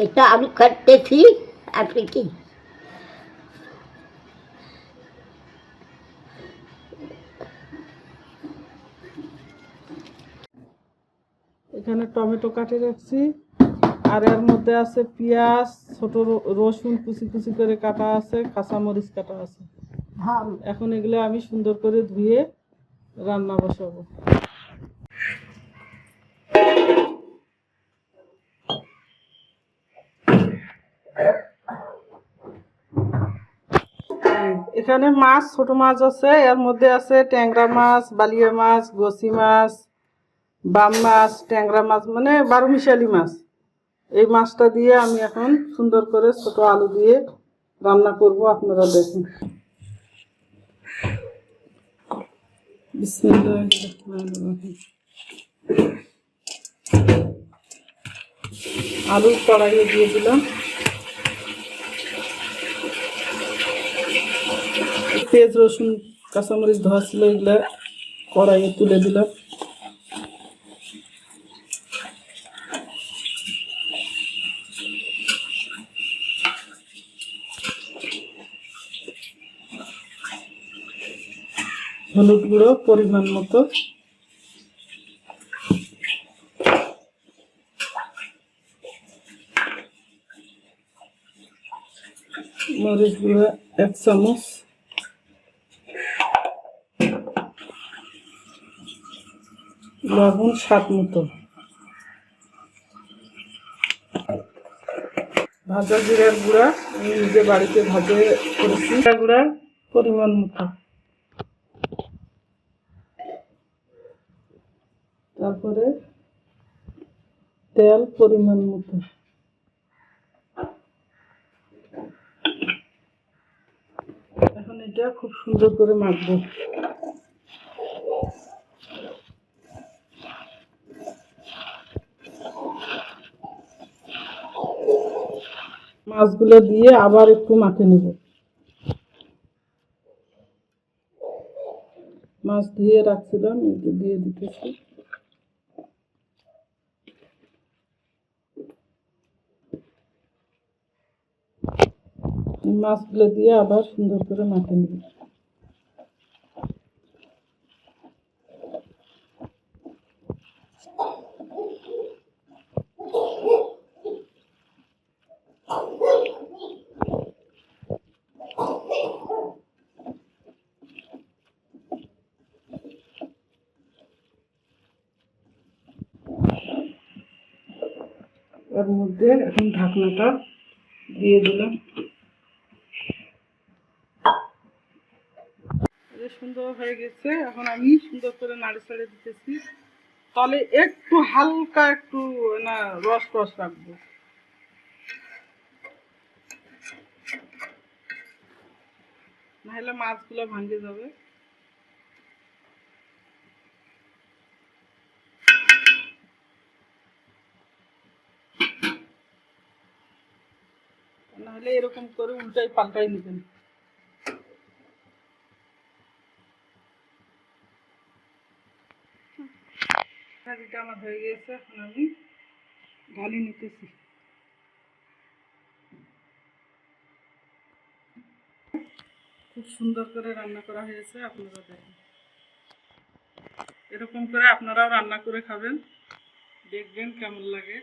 এটা আলু কাটতেছি। আপনি কি এখানে টমেটো কাটে রাখছি, আর এর মধ্যে আছে পেঁয়াজ, ছোট রসুন কুচি কুচি করে কাটা আছে, কাঁচামরিচ কাটা আছে। এখন এগুলো আমি সুন্দর করে ধুয়ে রান্না বসাবো। এখানে মাছ, ছোট মাছ আছে, এর মধ্যে আছে ট্যাংরা মাছ, বালিয়া মাছ, গসি মাছ, বাম মাছ, ট্যাংরা মাছ, মানে 12 মিশালি মাছ। এই মাছটা দিয়ে আমি এখন সুন্দর করে ছোট আলু দিয়ে রান্না করব, আপনারা দেখুন। বিসমিল্লাহির রহমানির রহিম। আলু কড়াইয়ে দিয়ে দিলাম, পেঁয়াজ রসুন কাঁচামরিচ ধোয়া ছিল, এগুলা কড়াইয়ে তুলে দিলাম। হলুদ গুঁড়ো পরিমাণ মতো, মরিচ গুঁড়ো 1 চামচ, লবণ স্বাদ মতো, ভাজা জিরার গুঁড়া আমি নিজে বাড়িতে ভাজে করেছি, গুঁড়া পরিমাণ মতো, তারপরে তেল পরিমাণ মতো। এখন এটা খুব সুন্দর করে মাখবো। মাছগুলো দিয়ে আবার একটু মাখে নেব। মাছ ধুয়ে রাখছিলাম, এটা দিয়ে দিতেছি। মাছগুলো দিয়ে আবার সুন্দর করে মাখে নেব। এর মধ্যে এখন ঢাকনাটা দিয়ে দিলাম। সুন্দর হয়ে গেছে, এখন আমি সুন্দর করে নাড়ি ছাড়ে দিতেছি। তাহলে একটু হালকা একটু না রস রস রাখবো, নাহলে মাছগুলো ভাঙে যাবে। নাহলে এরকম করে উল্টাই পাল্টাই নেবেন। ভাজিটা আমার হয়ে গেছে, এখন আমি ঢালি নিতেছি। খুব সুন্দর করে রান্না করা হয়েছে, আপনারা দেখেন। এরকম করে আপনারাও রান্না করে খাবেন, দেখবেন কেমন লাগে।